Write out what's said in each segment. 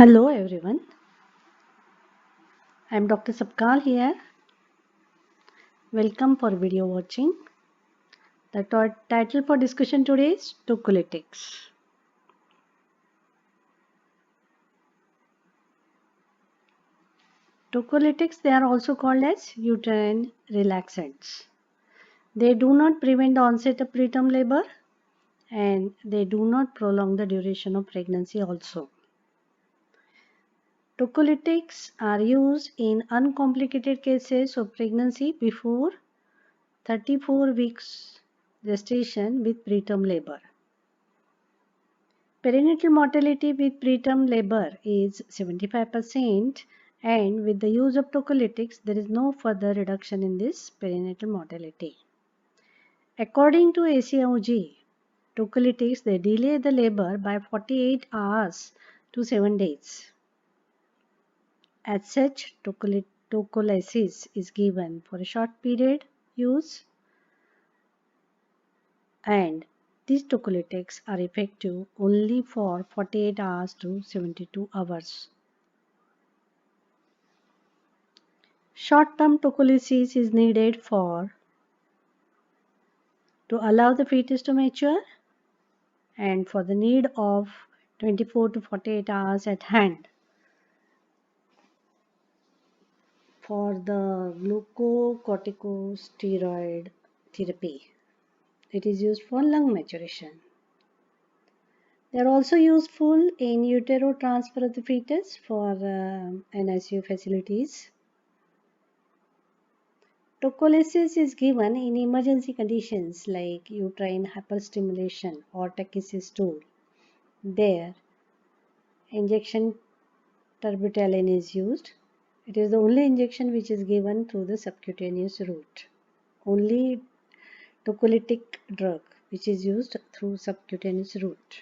Hello everyone, I am Dr. Sapkal here. Welcome for video watching. The title for discussion today is tocolytics. Tocolytics, they are also called as uterine relaxants. They do not prevent the onset of preterm labor and they do not prolong the duration of pregnancy also. Tocolytics are used in uncomplicated cases of pregnancy before 34 weeks gestation with preterm labor. Perinatal mortality with preterm labor is 75%, and with the use of tocolytics, there is no further reduction in this perinatal mortality. According to ACOG, tocolytics they delay the labor by 48 hours to 7 days. As such, tocolysis is given for a short period use, and these tocolytics are effective only for 48 hours to 72 hours. Short-term tocolysis is needed to allow the fetus to mature and for the need of 24 to 48 hours at hand for the glucocorticosteroid therapy. It is used for lung maturation. They are also useful in utero transfer of the fetus for NICU facilities. Tocolysis is given in emergency conditions like uterine hyperstimulation or tachysis stool. There, injection terbutaline is used. It is the only injection which is given through the subcutaneous route. Only tocolytic drug which is used through subcutaneous route.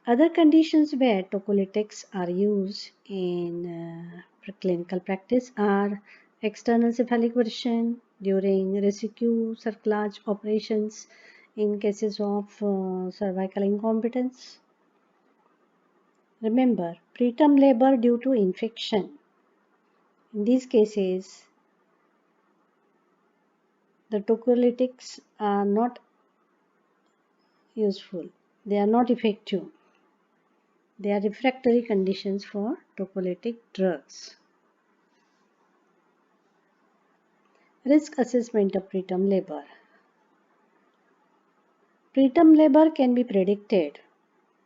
Other conditions where tocolytics are used in clinical practice are external cephalic version during rescue cerclage operations in cases of cervical incompetence. Remember, preterm labor due to infection. In these cases, the tocolytics are not useful. They are not effective. They are refractory conditions for tocolytic drugs. Risk assessment of preterm labor. Preterm labor can be predicted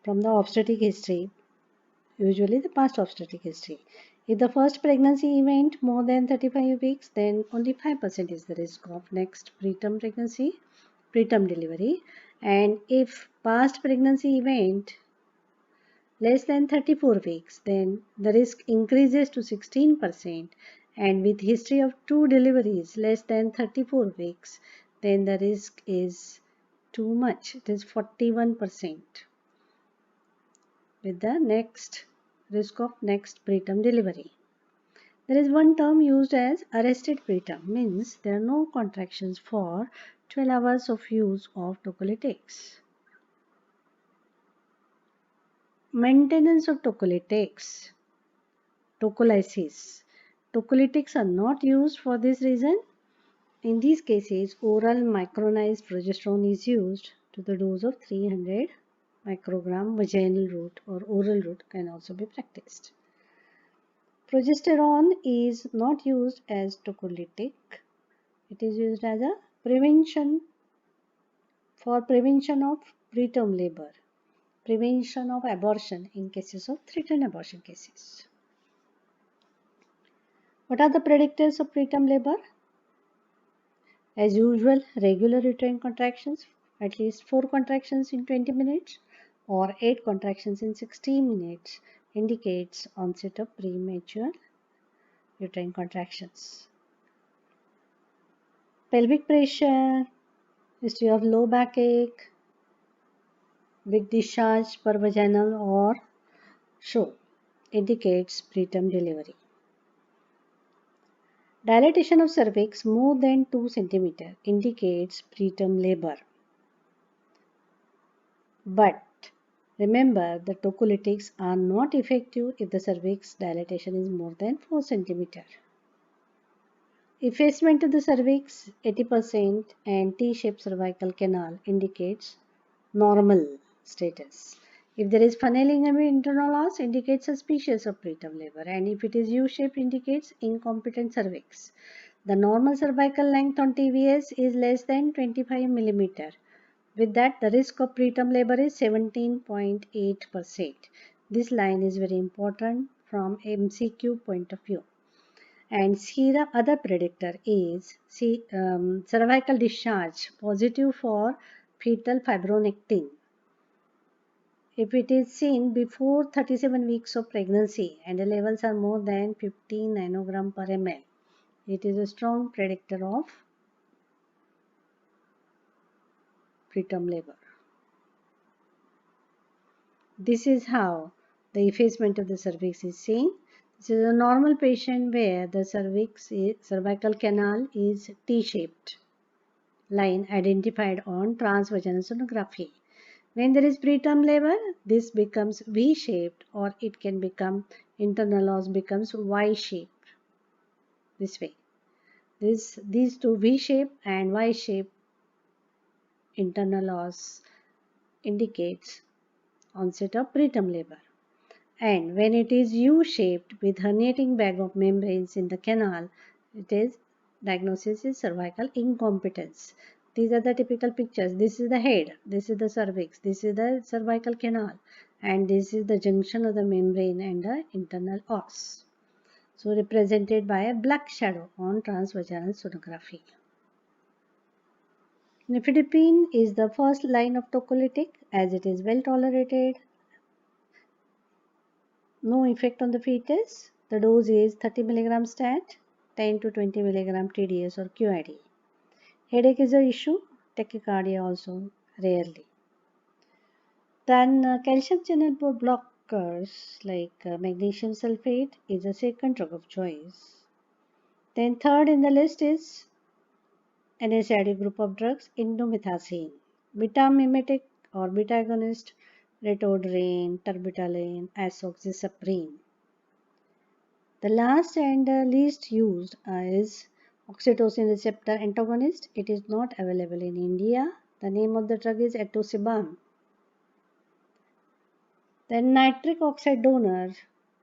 from the obstetric history, usually the past obstetric history. If the first pregnancy event more than 35 weeks, then only 5% is the risk of next preterm delivery. And if past pregnancy event less than 34 weeks, then the risk increases to 16%. And with history of 2 deliveries less than 34 weeks, then the risk is too much. It is 41% with the next risk of next preterm delivery. There is one term used as arrested preterm, means there are no contractions for 12 hours of use of tocolytics. Maintenance of tocolytics. Tocolysis. Tocolytics are not used for this reason. In these cases, oral micronized progesterone is used to the dose of 300 microgram vaginal route or oral route can also be practiced. Progesterone is not used as tocolytic. It is used as a prevention of preterm labor, prevention of abortion in cases of threatened abortion cases. What are the predictors of preterm labor? As usual, regular uterine contractions, at least 4 contractions in 20 minutes or 8 contractions in 60 minutes indicates onset of premature uterine contractions. Pelvic pressure, history of low backache, big discharge per vaginal or show indicates preterm delivery. Dilatation of cervix more than 2 cm indicates preterm labor. But Remember, the tocolytics are not effective if the cervix dilatation is more than 4 cm. Effacement of the cervix 80% and T-shaped cervical canal indicates normal status. If there is funneling of internal os, indicates suspicious of preterm labor, and if it is U-shaped, indicates incompetent cervix. The normal cervical length on TVS is less than 25 mm. With that, the risk of preterm labor is 17.8%. This line is very important from MCQ point of view. And see the other predictor is cervical discharge positive for fetal fibronectin. If it is seen before 37 weeks of pregnancy and the levels are more than 15 nanogram per ml, it is a strong predictor of preterm labor. This is how the effacement of the cervix is seen. This is a normal patient where the cervical canal is T-shaped line identified on transvaginal sonography. When there is preterm labor, this becomes V-shaped or it can become internal os becomes Y-shaped. This way. These two V-shape and Y-shape internal os indicates onset of preterm labor. And when it is U-shaped with herniating bag of membranes in the canal, it is diagnosis is cervical incompetence. These are the typical pictures. This is the head, this is the cervix, this is the cervical canal, and this is the junction of the membrane and the internal os. So represented by a black shadow on transvaginal sonography. Nifedipine is the first line of tocolytic as it is well tolerated. No effect on the fetus. The dose is 30 mg stat, 10 to 20 mg TDS or QID. Headache is an issue, tachycardia also rarely. Then calcium channel blockers like magnesium sulfate is a second drug of choice. Then third in the list is NSAID group of drugs, indomethacin, beta mimetic or beta agonist, retodrine, terbutaline, azoxystrobin. The last and least used is oxytocin receptor antagonist. It is not available in India. The name of the drug is atosibam. Then nitric oxide donor,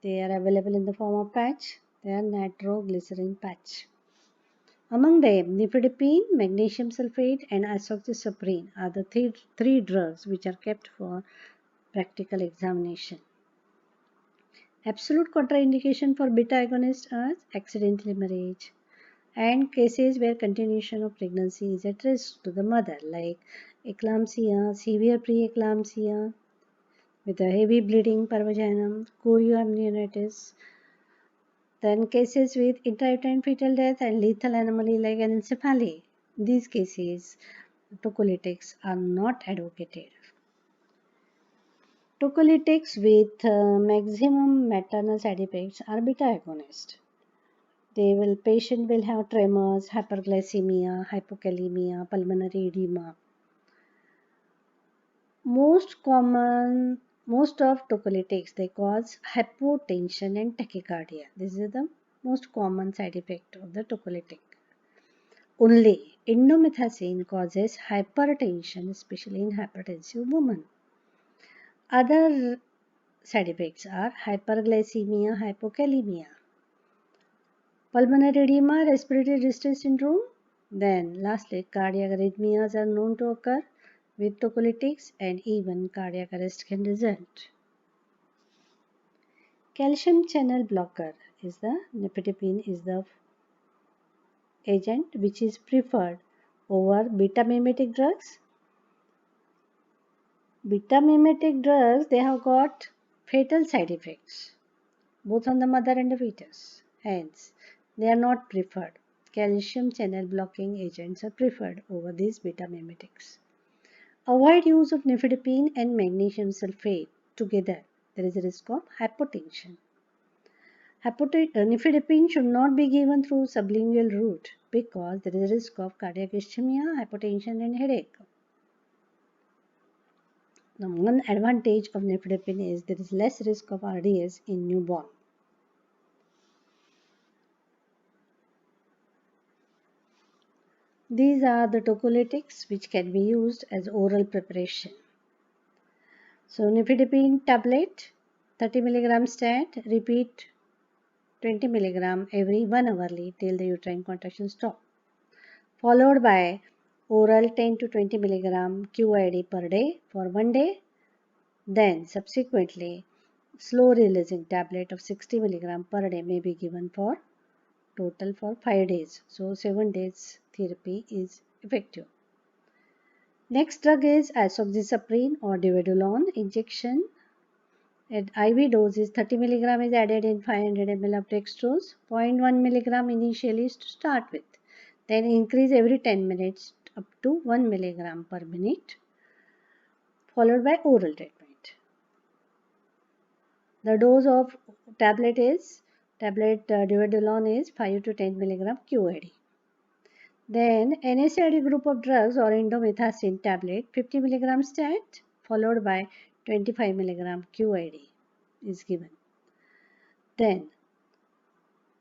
they are available in the form of patch. They are nitroglycerin patch. Among them, nifedipine, magnesium sulfate, and azoxystrobin are the three drugs which are kept for practical examination. Absolute contraindication for beta agonists are accidental marriage and cases where continuation of pregnancy is at risk to the mother, like eclampsia, severe preeclampsia with a heavy bleeding per vaginum, chorioamnionitis. Then cases with intrauterine fetal death and lethal anomaly like anencephaly. In these cases, tocolytics are not advocated. Tocolytics with maximum maternal side effects are beta agonists. Patient will have tremors, hyperglycemia, hypokalemia, pulmonary edema. Most of tocolytics they cause hypotension and tachycardia. This is the most common side effect of the tocolytic. Only indomethacin causes hypertension, especially in hypertensive women. Other side effects are hyperglycemia, hypokalemia, pulmonary edema, respiratory distress syndrome. Then lastly, cardiac arrhythmias are known to occur with tocolytics and even cardiac arrest can result. Calcium channel blocker is the nifedipine is the agent which is preferred over beta mimetic drugs. Beta mimetic drugs they have got fatal side effects both on the mother and the fetus. Hence, they are not preferred. Calcium channel blocking agents are preferred over these beta mimetics. Avoid use of nifedipine and magnesium sulfate together. There is a risk of hypotension. Nifedipine should not be given through sublingual route because there is a risk of cardiac ischemia, hypotension and headache. Now, one advantage of nifedipine is there is less risk of RDS in newborn. These are the tocolytics which can be used as oral preparation. So nifedipine tablet 30 mg stat, repeat 20 mg every 1 hourly till the uterine contraction stop, followed by oral 10 to 20 mg QID per day for 1 day. Then subsequently slow releasing tablet of 60 mg per day may be given for total for 5 days. So 7 days therapy is effective. Next drug is isoxazoline or divedolone injection. At IV dose is 30 mg is added in 500 ml of dextrose, 0.1 mg initially to start with. Then increase every 10 minutes up to 1 mg per minute, followed by oral treatment. The dose of tablet divedolone is 5 to 10 mg QID. Then NSAID group of drugs or indomethacin tablet 50 mg stat followed by 25 mg QID is given. Then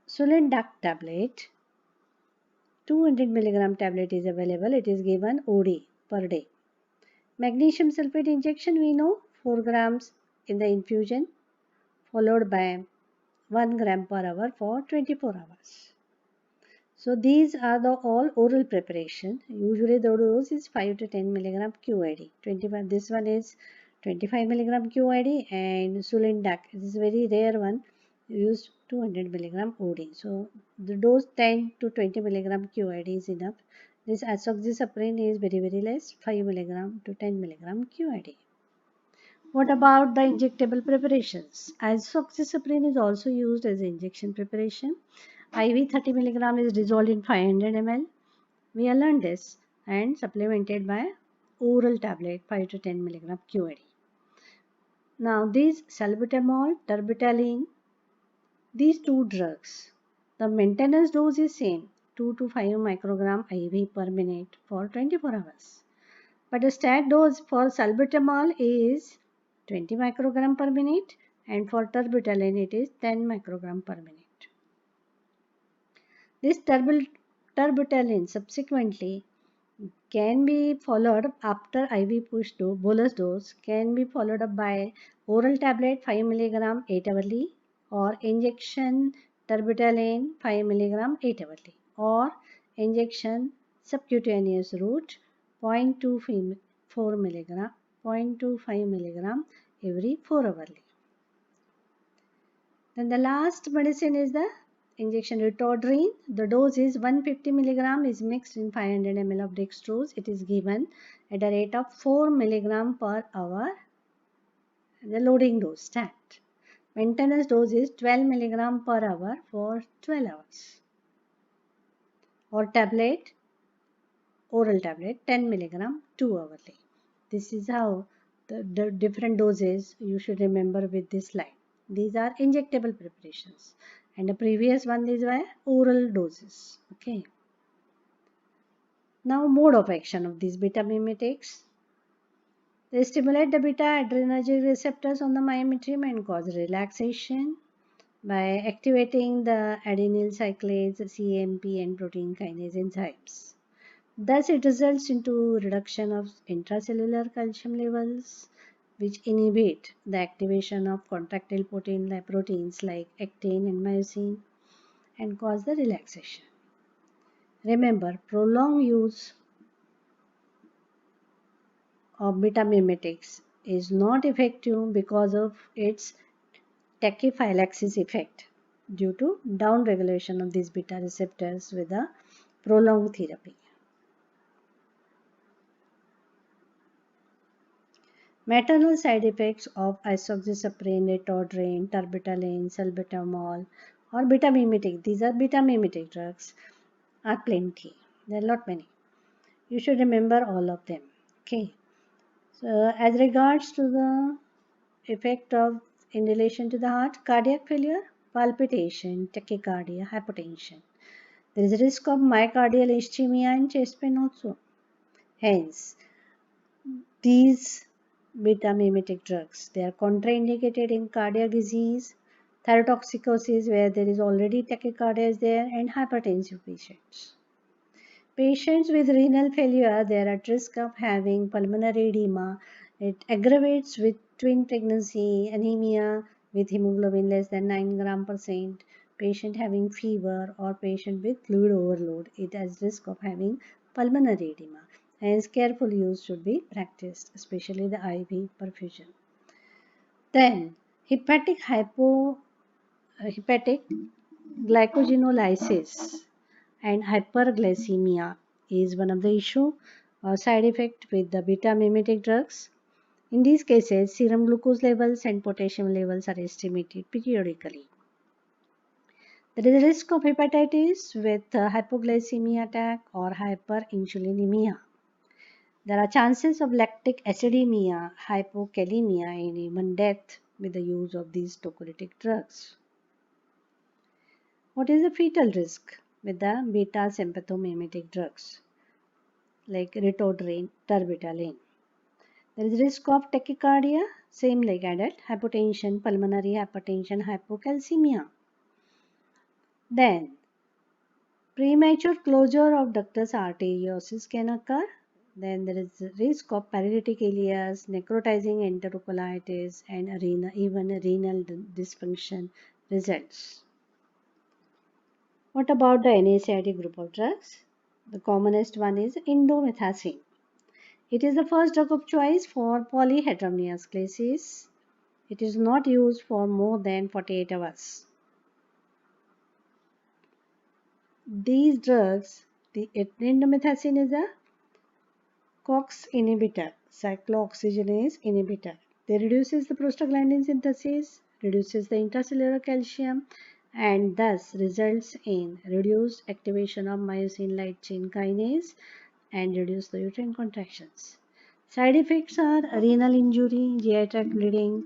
Sulindac tablet 200 mg tablet is available. It is given OD per day. Magnesium sulfate injection we know 4 grams in the infusion followed by 1 gram per hour for 24 hours. So these are the all oral preparation. Usually the dose is 5 to 10 mg QID. 25. This one is 25 mg QID and Sulindac. This is very rare one. Used 200 mg OD. So the dose 10 to 20 mg QID is enough. This azoxystrobin is very less, 5 mg to 10 mg QID. What about the injectable preparations? Azoxystrobin is also used as injection preparation. IV 30 mg is dissolved in 500 ml. We have learned this and supplemented by oral tablet 5 to 10 mg QID. Now these salbutamol, terbutaline, these two drugs, the maintenance dose is same 2 to 5 microgram IV per minute for 24 hours. But the stat dose for salbutamol is 20 microgram per minute and for terbutaline it is 10 microgram per minute. This terbutaline subsequently can be followed after IV push dose, bolus dose can be followed up by oral tablet 5 mg 8 hourly or injection terbutaline 5 mg 8 hourly or injection subcutaneous route 0.24 mg 0.25 mg every 4 hourly. Then the last medicine is the injection ritodrine. The dose is 150 mg is mixed in 500 ml of dextrose. It is given at a rate of 4 mg per hour. The loading dose stat. Maintenance dose is 12 mg per hour for 12 hours. Or tablet, oral tablet 10 mg 2 hourly. This is how the different doses you should remember with this slide. These are injectable preparations and the previous one is why oral doses. Okay. Now mode of action of these beta mimetics. They stimulate the beta adrenergic receptors on the myometrium and cause relaxation by activating the adenyl cyclase, CAMP and protein kinase enzymes. Thus it results into reduction of intracellular calcium levels, which inhibit the activation of contractile proteins like actin and myosin and cause the relaxation. Remember, prolonged use of beta mimetics is not effective because of its tachyphylaxis effect due to downregulation of these beta receptors with a prolonged therapy. Maternal side effects of isoxazoline, ritodrine, terbutaline, salbutamol or beta mimetic, these are beta mimetic drugs, are plenty. There are not many. You should remember all of them. Okay. So as regards to the effect of in relation to the heart, cardiac failure, palpitation, tachycardia, hypotension. There is a risk of myocardial ischemia and chest pain also. Hence, these beta mimetic drugs. They are contraindicated in cardiac disease, thyrotoxicosis where there is already tachycardia is there, and hypertensive patients. Patients with renal failure, they are at risk of having pulmonary edema. It aggravates with twin pregnancy, anemia with hemoglobin less than 9 gram percent, patient having fever or patient with fluid overload. It has risk of having pulmonary edema. Hence, careful use should be practiced, especially the IV perfusion. Then, hepatic glycogenolysis and hyperglycemia is one of the issue or side effect with the beta mimetic drugs. In these cases, serum glucose levels and potassium levels are estimated periodically. There is a risk of hepatitis with hypoglycemia attack or hyperinsulinemia. There are chances of lactic acidemia, hypokalemia, and even death with the use of these tocolytic drugs. What is the fetal risk with the beta sympathomimetic drugs like ritodrine, terbutaline? There is risk of tachycardia, same like adult, hypotension, pulmonary hypertension, hypocalcemia. Then, premature closure of ductus arteriosus can occur. Then there is risk of paralytic ileus, necrotizing enterocolitis, and even renal dysfunction results. What about the NSAID group of drugs? The commonest one is indomethacin. It is the first drug of choice for polyhydramnios. It is not used for more than 48 hours. These drugs, the indomethacin is a COX inhibitor, cyclooxygenase inhibitor. They reduces the prostaglandin synthesis, reduces the intracellular calcium, and thus results in reduced activation of myosin light chain kinase and reduce the uterine contractions. Side effects are renal injury, GI tract bleeding,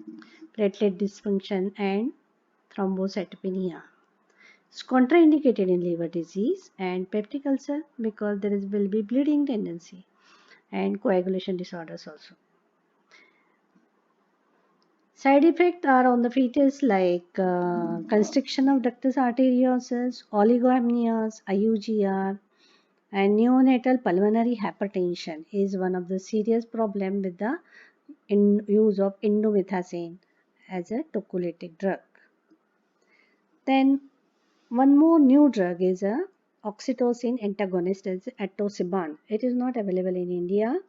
platelet dysfunction, and thrombocytopenia. It's contraindicated in liver disease and peptic ulcer because will be bleeding tendency and coagulation disorders also. Side effects are on the fetus like constriction of ductus arteriosus, oligoamnias, IUGR, and neonatal pulmonary hypertension is one of the serious problem with the use of indomethacin as a tocolytic drug. Then one more new drug is a oxytocin antagonist as atosiban. It is not available in India.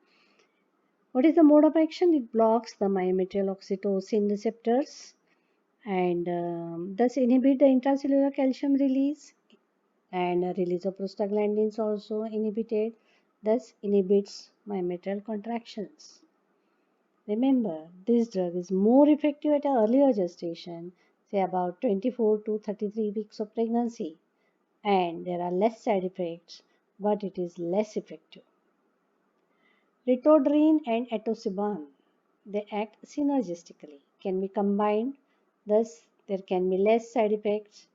What is the mode of action? It blocks the myometrial oxytocin receptors and thus inhibit the intracellular calcium release, and release of prostaglandins also inhibited, thus inhibits myometrial contractions. Remember, this drug is more effective at an earlier gestation, say about 24 to 33 weeks of pregnancy, and there are less side effects, but it is less effective. Ritodrine and atosiban, they act synergistically, can be combined, thus there can be less side effects.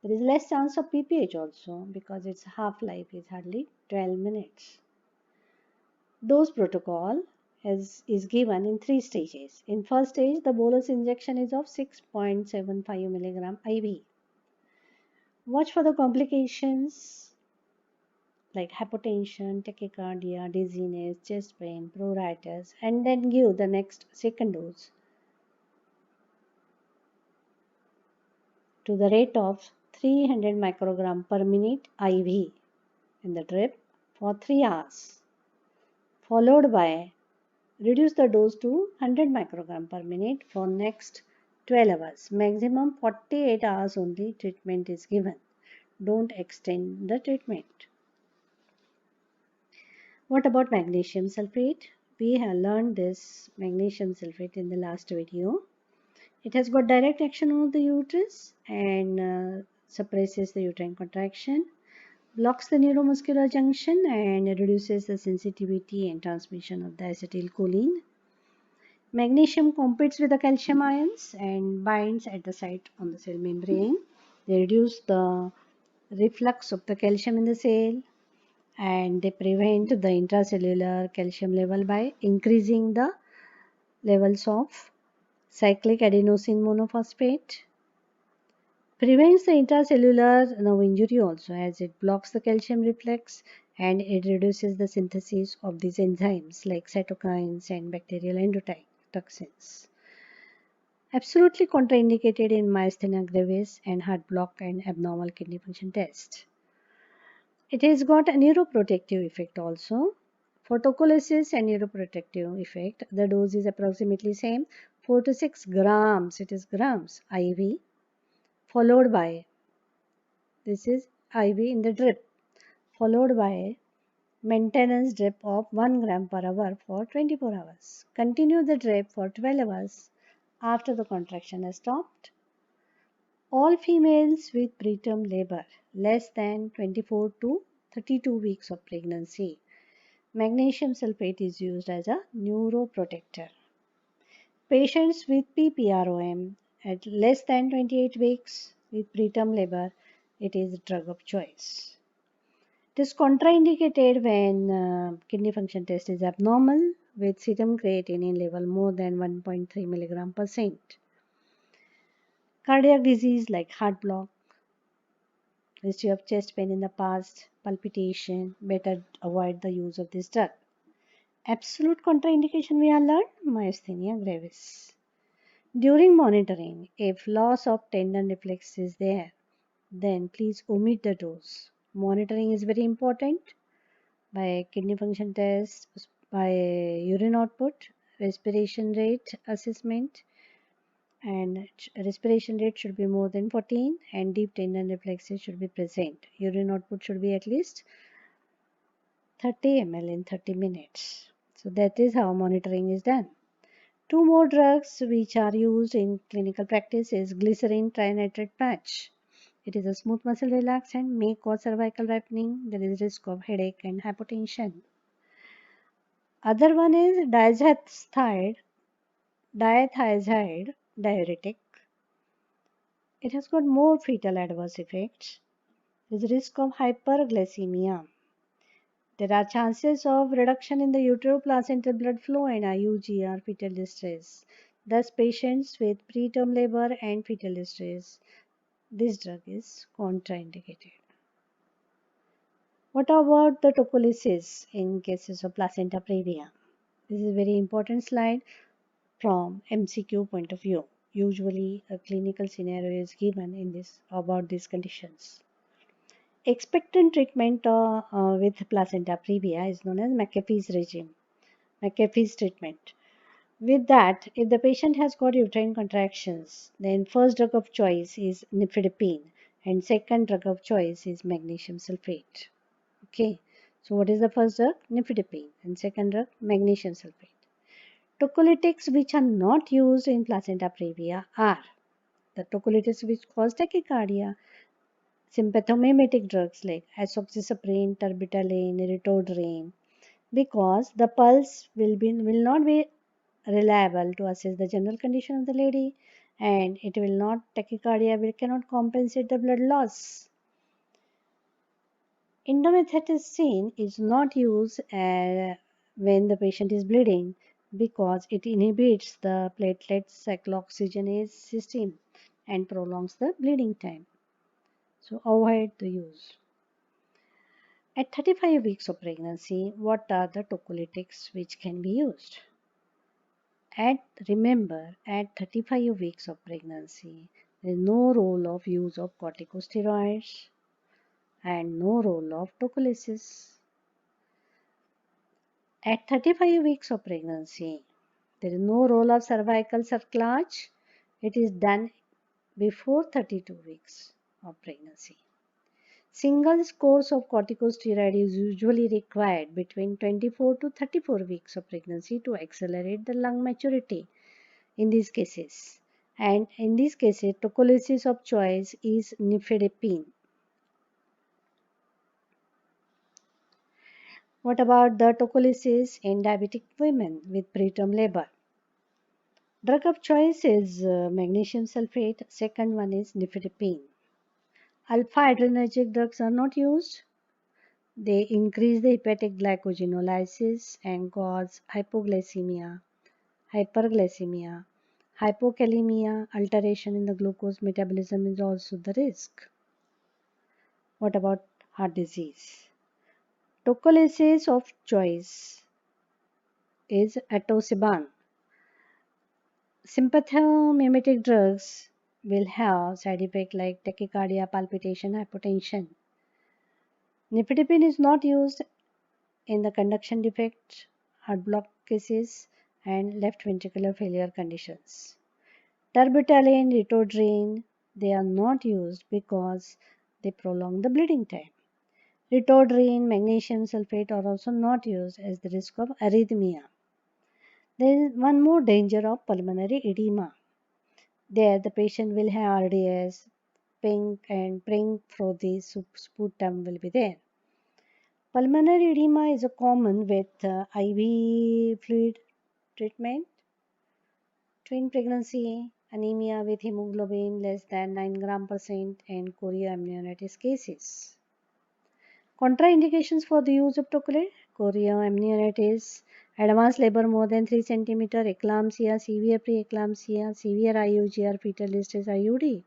There is less chance of PPH also because its half-life is hardly 12 minutes. Dose protocol is given in 3 stages. In first stage, the bolus injection is of 6.75 mg IV. Watch for the complications like hypotension, tachycardia, dizziness, chest pain, pruritus, and then give the next second dose to the rate of 300 microgram per minute IV in the drip for 3 hours, followed by reduce the dose to 100 microgram per minute for next 12 hours. Maximum 48 hours only treatment is given. Don't extend the treatment. What about magnesium sulfate? We have learned this magnesium sulfate in the last video. It has got direct action on the uterus and suppresses the uterine contraction, blocks the neuromuscular junction and reduces the sensitivity and transmission of the acetylcholine. Magnesium competes with the calcium ions and binds at the site on the cell membrane. They reduce the reflux of the calcium in the cell and they prevent the intracellular calcium level by increasing the levels of cyclic adenosine monophosphate. Prevents the intracellular nerve injury also, as it blocks the calcium reflex and it reduces the synthesis of these enzymes like cytokines and bacterial endotoxins. Absolutely contraindicated in myasthenia gravis and heart block and abnormal kidney function test. It has got a neuroprotective effect also. For tocolysis and neuroprotective effect, the dose is approximately same 4 to 6 grams, it is grams IV, followed by, this is IV in the drip, followed by maintenance drip of 1 gram per hour for 24 hours. Continue the drip for 12 hours after the contraction has stopped. All females with preterm labor less than 24 to 32 weeks of pregnancy, magnesium sulfate is used as a neuroprotector. Patients with PPROM at less than 28 weeks with preterm labor, it is a drug of choice. It is contraindicated when kidney function test is abnormal with serum creatinine level more than 1.3 milligram per cent. Cardiac disease like heart block, history of chest pain in the past, palpitation, better avoid the use of this drug. Absolute contraindication we have learned, myasthenia gravis. During monitoring, if loss of tendon reflex is there, then please omit the dose. Monitoring is very important by kidney function test, by urine output, respiration rate assessment, and respiration rate should be more than 14 and deep tendon reflexes should be present. Urine output should be at least 30 ml in 30 minutes. So that is how monitoring is done. Two more drugs which are used in clinical practice is glycerin trinitrate patch. It is a smooth muscle relaxant, may cause cervical ripening. There is risk of headache and hypotension. Other one is diethyazide diuretic. It has got more fetal adverse effects. There is risk of hyperglycemia. There are chances of reduction in the uteroplacental blood flow and IUG or fetal distress. Thus, patients with preterm labor and fetal distress, this drug is contraindicated. What about the tocolysis in cases of placenta previa? This is a very important slide from MCQ point of view. Usually, a clinical scenario is given in this about these conditions. Expectant treatment with placenta previa is known as McAfee's regime, McAfee's treatment. With that, if the patient has got uterine contractions, then first drug of choice is nifedipine and second drug of choice is magnesium sulfate. Okay, so what is the first drug? Nifedipine and second drug magnesium sulfate. Tocolytics which are not used in placenta previa are the tocolytics which cause tachycardia, sympathomimetic drugs like azoxystrobin, terbutaline, ritodrine, because the pulse will not be reliable to assess the general condition of the lady and it will not tachycardia cannot compensate the blood loss. Indomethacin is not used when the patient is bleeding because it inhibits the platelet cyclooxygenase system and prolongs the bleeding time. So avoid the use. At 35 weeks of pregnancy, what are the tocolytics which can be used? Remember, at 35 weeks of pregnancy, there is no role of use of corticosteroids and no role of tocolysis. At 35 weeks of pregnancy, there is no role of cervical cerclage. It is done before 32 weeks of pregnancy. Single course of corticosteroid is usually required between 24 to 34 weeks of pregnancy to accelerate the lung maturity in these cases. And in these cases, tocolysis of choice is nifedipine. What about the tocolysis in diabetic women with preterm labor? Drug of choice is magnesium sulfate. Second one is nifedipine. Alpha adrenergic drugs are not used. They increase the hepatic glycogenolysis and cause hypoglycemia, hyperglycemia, hypokalemia, alteration in the glucose metabolism is also the risk. What about heart disease? Tocolysis of choice is atosiban. Sympathomimetic drugs will have side effects like tachycardia, palpitation, hypotension. Nifedipine is not used in the conduction defect, heart block cases, and left ventricular failure conditions. Terbutaline, ritodrine, they are not used because they prolong the bleeding time. Ritodrine, magnesium sulfate are also not used as the risk of arrhythmia. There is one more danger of pulmonary edema. There the patient will have RDS, pink and pink for the sputum will be there. Pulmonary edema is a common with IV fluid treatment, twin pregnancy, anemia with hemoglobin less than 9 gram percent, and chorioamnionitis cases. Contraindications for the use of tocolytic: chorioamnionitis, advanced labor more than 3 cm, eclampsia, severe preeclampsia, severe IUG or fetal distress IUD,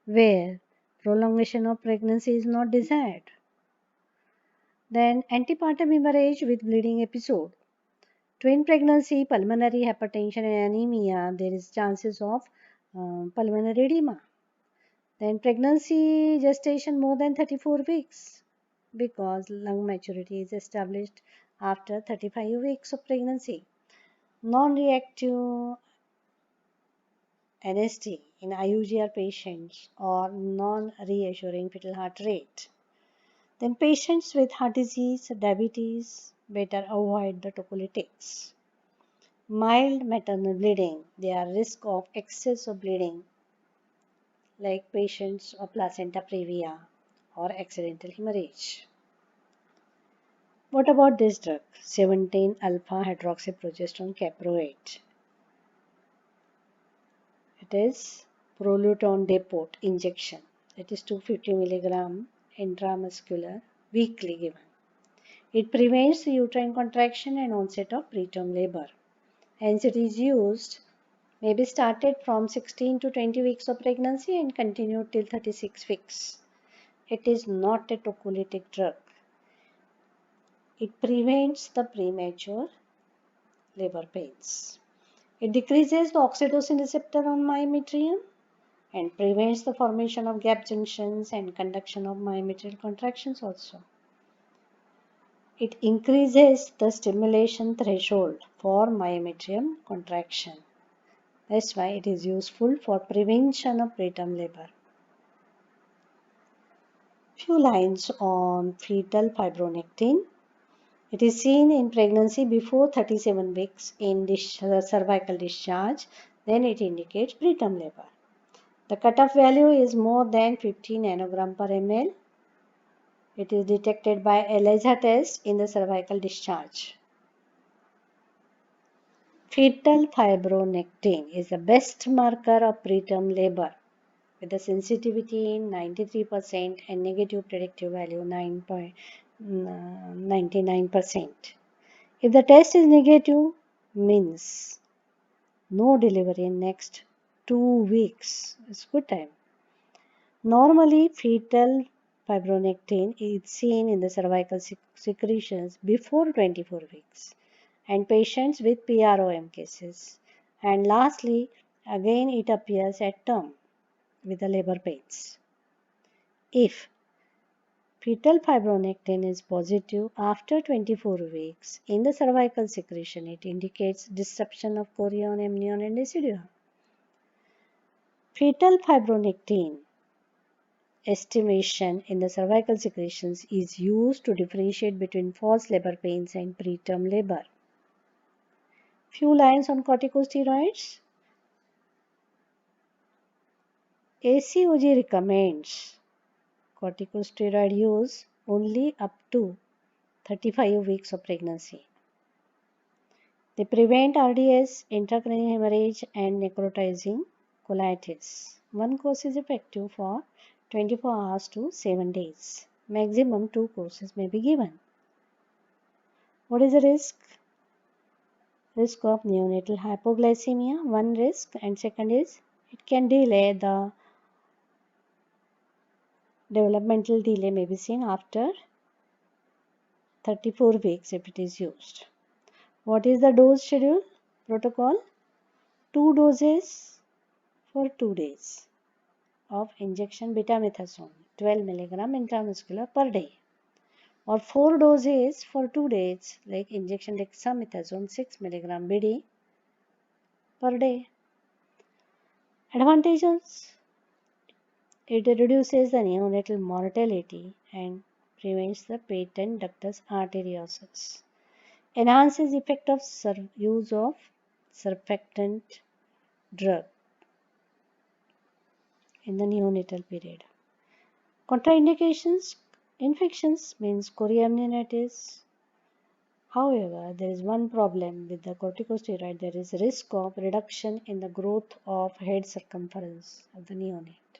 where prolongation of pregnancy is not desired. Then antepartum hemorrhage with bleeding episode. Twin pregnancy, pulmonary hypertension and anemia, there is chances of pulmonary edema. Then pregnancy gestation more than 34 weeks because lung maturity is established after 35 weeks of pregnancy. Non-reactive NST in IUGR patients or non-reassuring fetal heart rate. Then patients with heart disease, diabetes, better avoid the tocolytics. Mild maternal bleeding, there are risk of excess of bleeding like patients of placenta previa or accidental hemorrhage. What about this drug? 17 alpha hydroxyprogesterone caproate. It is Proluton depot injection. It is 250 milligram intramuscular weekly given. It prevents the uterine contraction and onset of preterm labor. Hence it is used, may be started from 16 to 20 weeks of pregnancy and continued till 36 weeks. It is not a tocolytic drug. It prevents the premature labor pains. It decreases the oxytocin receptor on myometrium and prevents the formation of gap junctions and conduction of myometrial contractions also. It increases the stimulation threshold for myometrium contraction. That's why it is useful for prevention of preterm labor. Few lines on fetal fibronectin. It is seen in pregnancy before 37 weeks in cervical discharge, then it indicates preterm labor. The cutoff value is more than 50 nanogram per ml. It is detected by ELISA test in the cervical discharge. Fetal fibronectin is the best marker of preterm labor with a sensitivity in 93% and negative predictive value 99%. If the test is negative, means no delivery in next 2 weeks. It's good time. Normally, fetal fibronectin is seen in the cervical secretions before 24 weeks and patients with PROM cases. And lastly, again it appears at term with the labor pains. If fetal fibronectin is positive after 24 weeks in the cervical secretion, it indicates disruption of chorion, amnion and decidua. Fetal fibronectin estimation in the cervical secretions is used to differentiate between false labor pains and preterm labor. Few lines on corticosteroids. ACOG recommends corticosteroid use only up to 35 weeks of pregnancy. They prevent RDS, intracranial hemorrhage and necrotizing colitis. One course is effective for 24 hours to 7 days. Maximum 2 courses may be given. What is the risk? risk of neonatal hypoglycemia, one risk, and second is it can delay the developmental delay may be seen after 34 weeks if it is used. What is the dose schedule protocol? 2 doses for 2 days of injection betamethasone 12 mg intramuscular per day, or 4 doses for 2 days like injection dexamethasone 6 mg BD per day. Advantages: it reduces the neonatal mortality and prevents the patent ductus arteriosus. Enhances effect of use of surfactant drug in the neonatal period. Contraindications: infections means chorioamnionitis. However, there is one problem with the corticosteroid. There is risk of reduction in the growth of head circumference of the neonate.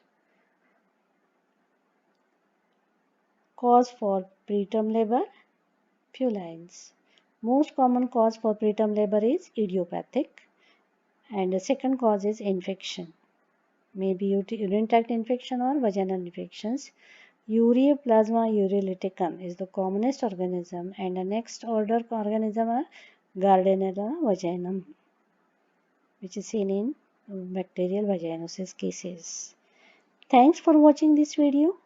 Cause for preterm labor: few lines. Most common cause for preterm labor is idiopathic, and the second cause is infection. Maybe urinary tract infection or vaginal infections. Ureaplasma urolithecum is the commonest organism, and the next order organism are Gardnerella vaginum, which is seen in bacterial vaginosis cases. Thanks for watching this video.